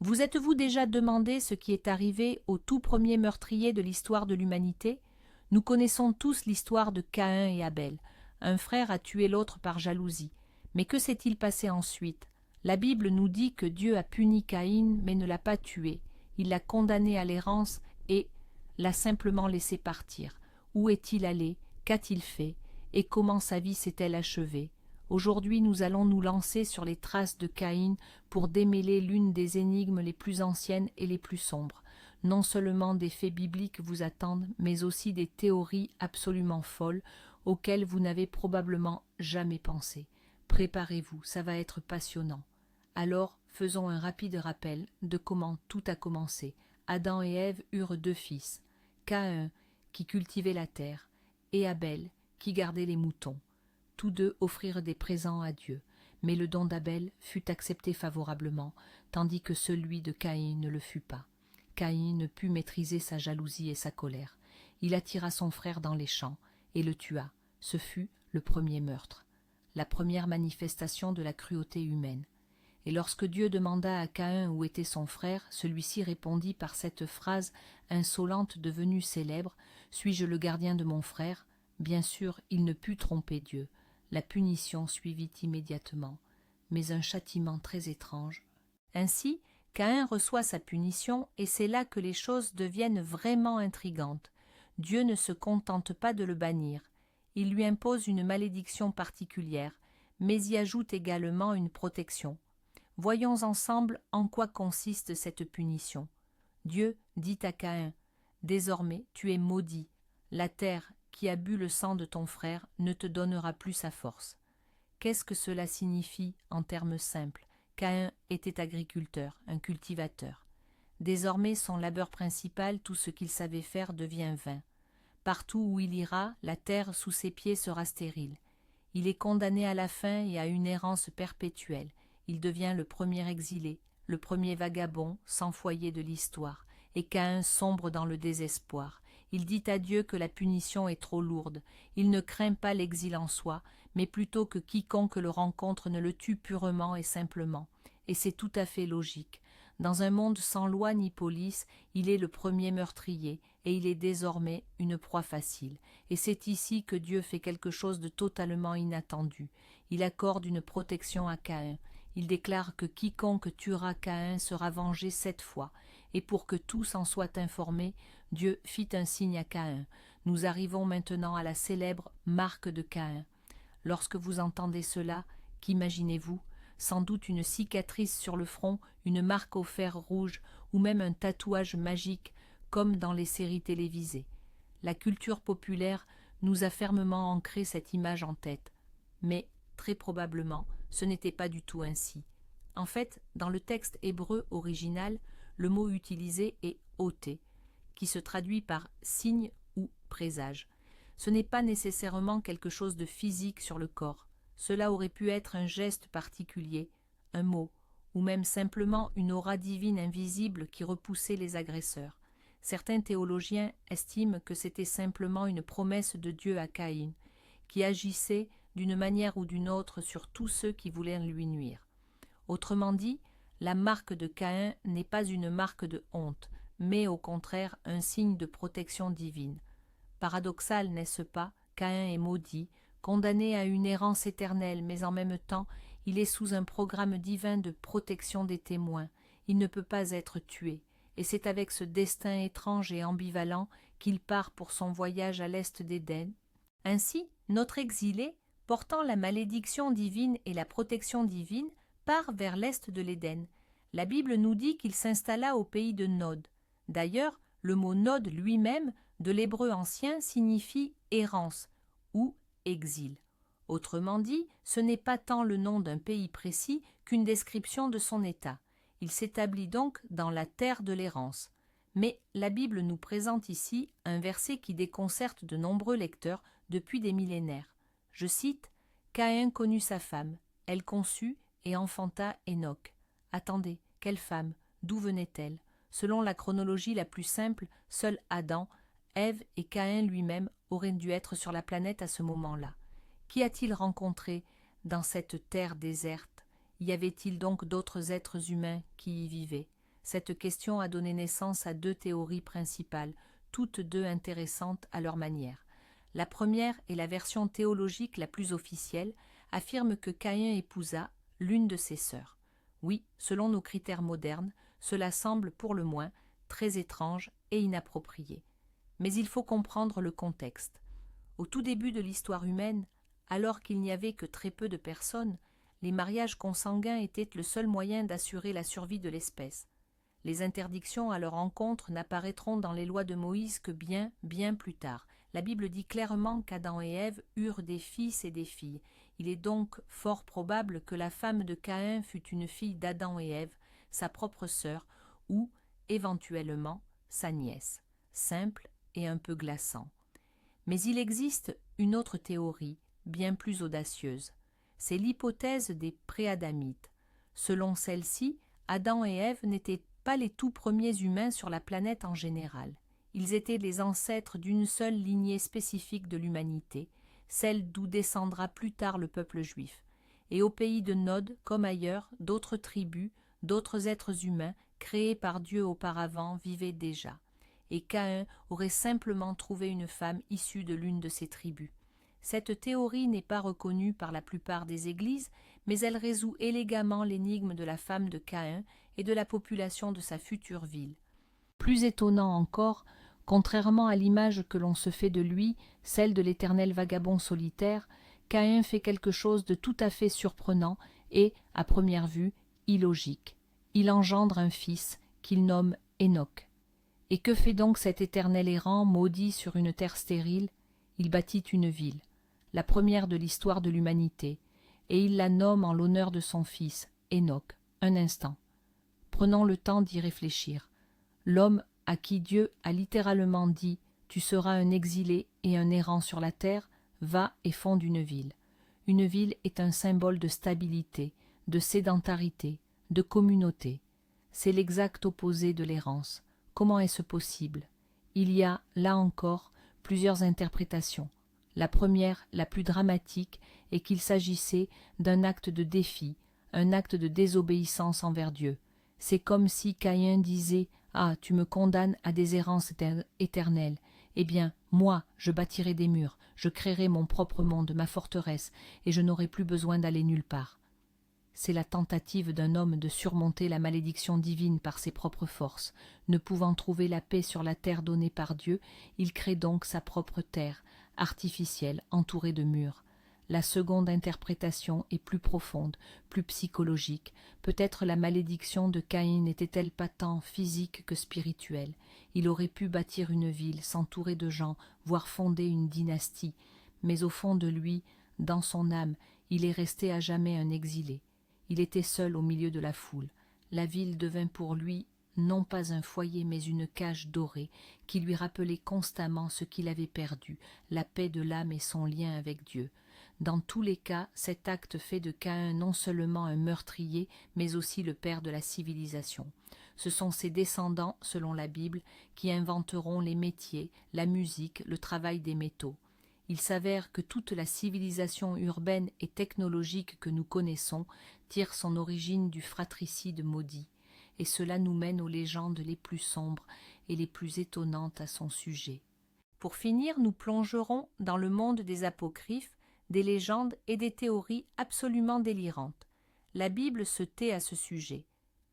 Vous êtes-vous déjà demandé ce qui est arrivé au tout premier meurtrier de l'histoire de l'humanité? Nous connaissons tous l'histoire de Caïn et Abel. Un frère a tué l'autre par jalousie. Mais que s'est-il passé ensuite? La Bible nous dit que Dieu a puni Caïn mais ne l'a pas tué. Il l'a condamné à l'errance et l'a simplement laissé partir. Où est-il allé? Qu'a-t-il fait? Et comment sa vie s'est-elle achevée? Aujourd'hui, nous allons nous lancer sur les traces de Caïn pour démêler l'une des énigmes les plus anciennes et les plus sombres. Non seulement des faits bibliques vous attendent, mais aussi des théories absolument folles auxquelles vous n'avez probablement jamais pensé. Préparez-vous, ça va être passionnant. Alors, faisons un rapide rappel de comment tout a commencé. Adam et Ève eurent 2 fils, Caïn, qui cultivait la terre, et Abel, qui gardait les moutons. Tous deux offrirent des présents à Dieu, mais le don d'Abel fut accepté favorablement, tandis que celui de Caïn ne le fut pas. Caïn ne put maîtriser sa jalousie et sa colère. Il attira son frère dans les champs et le tua. Ce fut le premier meurtre, la première manifestation de la cruauté humaine. Et lorsque Dieu demanda à Caïn où était son frère, celui-ci répondit par cette phrase insolente devenue célèbre: « Suis-je le gardien de mon frère ?» Bien sûr, il ne put tromper Dieu. La punition suivit immédiatement, mais un châtiment très étrange. Ainsi, Caïn reçoit sa punition, et c'est là que les choses deviennent vraiment intrigantes. Dieu ne se contente pas de le bannir. Il lui impose une malédiction particulière, mais y ajoute également une protection. Voyons ensemble en quoi consiste cette punition. Dieu dit à Caïn: « Désormais tu es maudit. La terre qui a bu le sang de ton frère ne te donnera plus sa force. » Qu'est-ce que cela signifie en termes simples? Caïn était agriculteur, un cultivateur. Désormais son labeur principal, tout ce qu'il savait faire, devient vain. Partout où il ira, la terre sous ses pieds sera stérile. Il est condamné à la faim et à une errance perpétuelle. Il devient le premier exilé, le premier vagabond sans foyer de l'histoire, et Caïn sombre dans le désespoir. Il dit à Dieu que la punition est trop lourde. Il ne craint pas l'exil en soi, mais plutôt que quiconque le rencontre ne le tue purement et simplement. Et c'est tout à fait logique. Dans un monde sans loi ni police, il est le premier meurtrier, et il est désormais une proie facile. Et c'est ici que Dieu fait quelque chose de totalement inattendu. Il accorde une protection à Caïn. Il déclare que quiconque tuera Caïn sera vengé 7 fois. Et pour que tous en soient informés, Dieu fit un signe à Caïn. Nous arrivons maintenant à la célèbre marque de Caïn. Lorsque vous entendez cela, qu'imaginez-vous? Sans doute une cicatrice sur le front, une marque au fer rouge, ou même un tatouage magique, comme dans les séries télévisées. La culture populaire nous a fermement ancré cette image en tête. Mais, très probablement, ce n'était pas du tout ainsi. En fait, dans le texte hébreu original, le mot utilisé est « ôter », qui se traduit par « signe » ou « présage ». Ce n'est pas nécessairement quelque chose de physique sur le corps. Cela aurait pu être un geste particulier, un mot, ou même simplement une aura divine invisible qui repoussait les agresseurs. Certains théologiens estiment que c'était simplement une promesse de Dieu à Caïn, qui agissait d'une manière ou d'une autre sur tous ceux qui voulaient lui nuire. Autrement dit, la marque de Caïn n'est pas une marque de honte, mais au contraire un signe de protection divine. Paradoxal, n'est-ce pas? Caïn est maudit, condamné à une errance éternelle, mais en même temps, il est sous un programme divin de protection des témoins. Il ne peut pas être tué, et c'est avec ce destin étrange et ambivalent qu'il part pour son voyage à l'est d'Éden. Ainsi, notre exilé, portant la malédiction divine et la protection divine, part vers l'est de l'Éden. La Bible nous dit qu'il s'installa au pays de Nod. D'ailleurs, le mot Nod lui-même, de l'hébreu ancien, signifie errance ou exil. Autrement dit, ce n'est pas tant le nom d'un pays précis qu'une description de son état. Il s'établit donc dans la terre de l'errance. Mais la Bible nous présente ici un verset qui déconcerte de nombreux lecteurs depuis des millénaires. Je cite: « Caïn connut sa femme, elle conçut et enfanta Enoch. » Attendez, quelle femme? D'où venait-elle? Selon la chronologie la plus simple, seul Adam, Ève et Caïn lui-même auraient dû être sur la planète à ce moment-là. Qui a-t-il rencontré dans cette terre déserte? Y avait-il donc d'autres êtres humains qui y vivaient? Cette question a donné naissance à deux théories principales, toutes deux intéressantes à leur manière. La première et la version théologique la plus officielle affirme que Caïn épousa l'une de ses sœurs. Oui, selon nos critères modernes, cela semble pour le moins très étrange et inapproprié. Mais il faut comprendre le contexte. Au tout début de l'histoire humaine, alors qu'il n'y avait que très peu de personnes, les mariages consanguins étaient le seul moyen d'assurer la survie de l'espèce. Les interdictions à leur encontre n'apparaîtront dans les lois de Moïse que bien plus tard. La Bible dit clairement qu'Adam et Ève eurent des fils et des filles. Il est donc fort probable que la femme de Caïn fut une fille d'Adam et Ève, sa propre sœur, ou, éventuellement, sa nièce. Simple et un peu glaçant. Mais il existe une autre théorie, bien plus audacieuse. C'est l'hypothèse des préadamites. Selon celle-ci, Adam et Ève n'étaient pas les tout premiers humains sur la planète en général. Ils étaient les ancêtres d'une seule lignée spécifique de l'humanité, celle d'où descendra plus tard le peuple juif. Et au pays de Nod, comme ailleurs, d'autres tribus, d'autres êtres humains, créés par Dieu auparavant, vivaient déjà. Et Caïn aurait simplement trouvé une femme issue de l'une de ces tribus. Cette théorie n'est pas reconnue par la plupart des églises, mais elle résout élégamment l'énigme de la femme de Caïn et de la population de sa future ville. Plus étonnant encore, contrairement à l'image que l'on se fait de lui, celle de l'éternel vagabond solitaire, Caïn fait quelque chose de tout à fait surprenant et, à première vue, illogique. Il engendre un fils qu'il nomme Enoch. Et que fait donc cet éternel errant, maudit sur une terre stérile? Il bâtit une ville, la première de l'histoire de l'humanité, et il la nomme en l'honneur de son fils, Enoch. Un instant. Prenons le temps d'y réfléchir. L'homme à qui Dieu a littéralement dit « Tu seras un exilé et un errant sur la terre » va et fonde une ville. Une ville est un symbole de stabilité, de sédentarité, de communauté. C'est l'exact opposé de l'errance. Comment est-ce possible? Il y a, là encore, plusieurs interprétations. La première, la plus dramatique, est qu'il s'agissait d'un acte de défi, un acte de désobéissance envers Dieu. C'est comme si Caïn disait « Ah, tu me condamnes à des errances éternelles. Eh bien, moi, je bâtirai des murs, je créerai mon propre monde, ma forteresse, et je n'aurai plus besoin d'aller nulle part. » C'est la tentative d'un homme de surmonter la malédiction divine par ses propres forces. Ne pouvant trouver la paix sur la terre donnée par Dieu, il crée donc sa propre terre, artificielle, entourée de murs. La seconde interprétation est plus profonde, plus psychologique. Peut-être la malédiction de Caïn n'était-elle pas tant physique que spirituelle. Il aurait pu bâtir une ville, s'entourer de gens, voire fonder une dynastie. Mais au fond de lui, dans son âme, il est resté à jamais un exilé. Il était seul au milieu de la foule. La ville devint pour lui non pas un foyer mais une cage dorée qui lui rappelait constamment ce qu'il avait perdu, la paix de l'âme et son lien avec Dieu. Dans tous les cas, cet acte fait de Caïn non seulement un meurtrier, mais aussi le père de la civilisation. Ce sont ses descendants, selon la Bible, qui inventeront les métiers, la musique, le travail des métaux. Il s'avère que toute la civilisation urbaine et technologique que nous connaissons tire son origine du fratricide maudit, et cela nous mène aux légendes les plus sombres et les plus étonnantes à son sujet. Pour finir, nous plongerons dans le monde des apocryphes, des légendes et des théories absolument délirantes. La Bible se tait à ce sujet.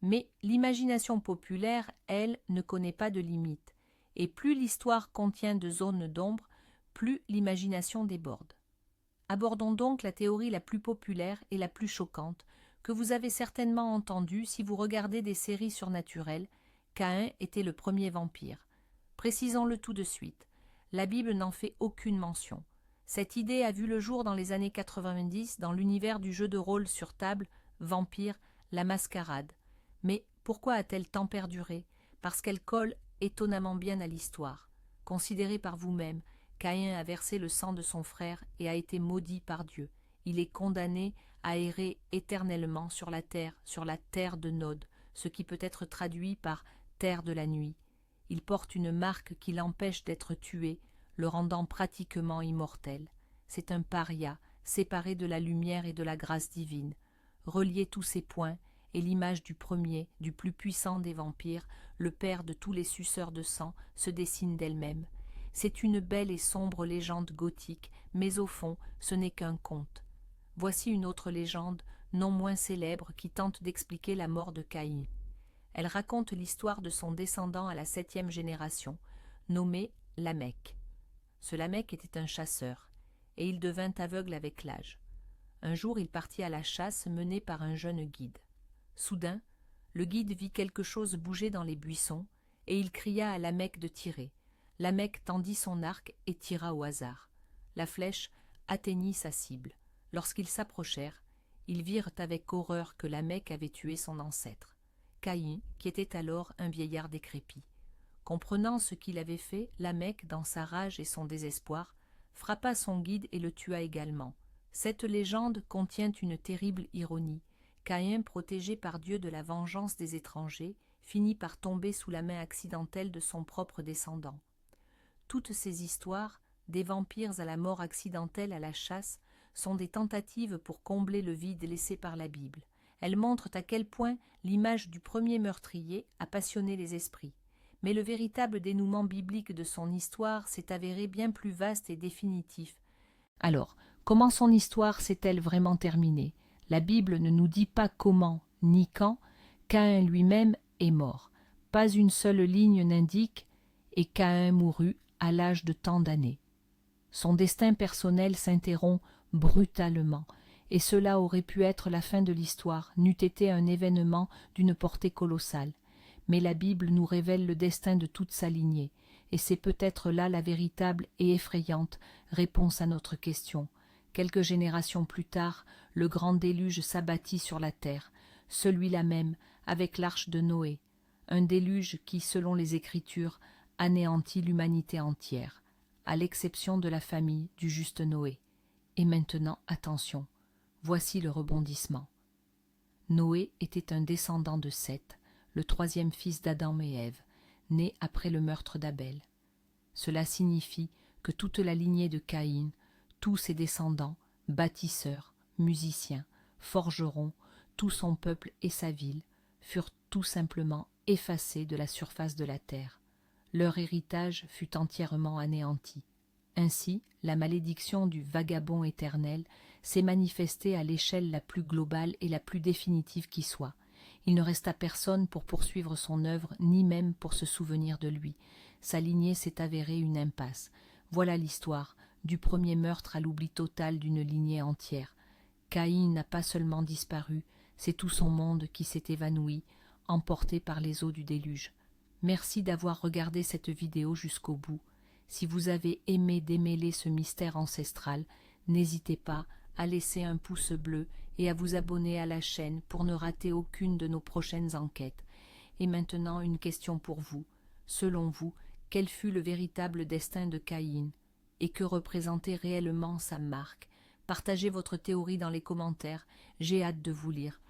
Mais l'imagination populaire, elle, ne connaît pas de limites, et plus l'histoire contient de zones d'ombre, plus l'imagination déborde. Abordons donc la théorie la plus populaire et la plus choquante, que vous avez certainement entendue si vous regardez des séries surnaturelles. Caïn était le premier vampire. Précisons-le tout de suite. La Bible n'en fait aucune mention. Cette idée a vu le jour dans les années 90 dans l'univers du jeu de rôle sur table, Vampire, la mascarade. Mais pourquoi a-t-elle tant perduré? Parce qu'elle colle étonnamment bien à l'histoire. Considérez par vous-même, Caïn a versé le sang de son frère et a été maudit par Dieu. Il est condamné à errer éternellement sur la terre de Nod, ce qui peut être traduit par terre de la nuit. Il porte une marque qui l'empêche d'être tué, le rendant pratiquement immortel. C'est un paria, séparé de la lumière et de la grâce divine. Reliez tous ces points, et l'image du premier, du plus puissant des vampires, le père de tous les suceurs de sang, se dessine d'elle-même. C'est une belle et sombre légende gothique, mais au fond, ce n'est qu'un conte. Voici une autre légende, non moins célèbre, qui tente d'expliquer la mort de Caïn. Elle raconte l'histoire de son descendant à la 7e génération, nommé Lamech. Ce Lamech était un chasseur, et il devint aveugle avec l'âge. Un jour, il partit à la chasse mené par un jeune guide. Soudain, le guide vit quelque chose bouger dans les buissons, et il cria à Lamech de tirer. Lamech tendit son arc et tira au hasard. La flèche atteignit sa cible. Lorsqu'ils s'approchèrent, ils virent avec horreur que Lamech avait tué son ancêtre, Caïn, qui était alors un vieillard décrépit. Comprenant ce qu'il avait fait, Lamech, dans sa rage et son désespoir, frappa son guide et le tua également. Cette légende contient une terrible ironie. Caïn, protégé par Dieu de la vengeance des étrangers, finit par tomber sous la main accidentelle de son propre descendant. Toutes ces histoires, des vampires à la mort accidentelle à la chasse, sont des tentatives pour combler le vide laissé par la Bible. Elles montrent à quel point l'image du premier meurtrier a passionné les esprits. Mais le véritable dénouement biblique de son histoire s'est avéré bien plus vaste et définitif. Alors, comment son histoire s'est-elle vraiment terminée? La Bible ne nous dit pas comment ni quand Caïn lui-même est mort. Pas une seule ligne n'indique « et Caïn mourut à l'âge de tant d'années ». Son destin personnel s'interrompt brutalement, et cela aurait pu être la fin de l'histoire, n'eût été un événement d'une portée colossale. Mais la Bible nous révèle le destin de toute sa lignée, et c'est peut-être là la véritable et effrayante réponse à notre question. Quelques générations plus tard, le grand déluge s'abattit sur la terre, celui-là même avec l'arche de Noé, un déluge qui, selon les Écritures, anéantit l'humanité entière, à l'exception de la famille du juste Noé. Et maintenant, attention, voici le rebondissement. Noé était un descendant de Seth, le 3e fils d'Adam et Ève, né après le meurtre d'Abel. Cela signifie que toute la lignée de Caïn, tous ses descendants, bâtisseurs, musiciens, forgerons, tout son peuple et sa ville, furent tout simplement effacés de la surface de la terre. Leur héritage fut entièrement anéanti. Ainsi, la malédiction du vagabond éternel s'est manifestée à l'échelle la plus globale et la plus définitive qui soit. Il ne resta personne pour poursuivre son œuvre, ni même pour se souvenir de lui. Sa lignée s'est avérée une impasse. Voilà l'histoire, du premier meurtre à l'oubli total d'une lignée entière. Caïn n'a pas seulement disparu, c'est tout son monde qui s'est évanoui, emporté par les eaux du déluge. Merci d'avoir regardé cette vidéo jusqu'au bout. Si vous avez aimé démêler ce mystère ancestral, n'hésitez pas à laisser un pouce bleu et à vous abonner à la chaîne pour ne rater aucune de nos prochaines enquêtes. Et maintenant, une question pour vous. Selon vous, quel fut le véritable destin de Caïn? Et que représentait réellement sa marque? Partagez votre théorie dans les commentaires, j'ai hâte de vous lire.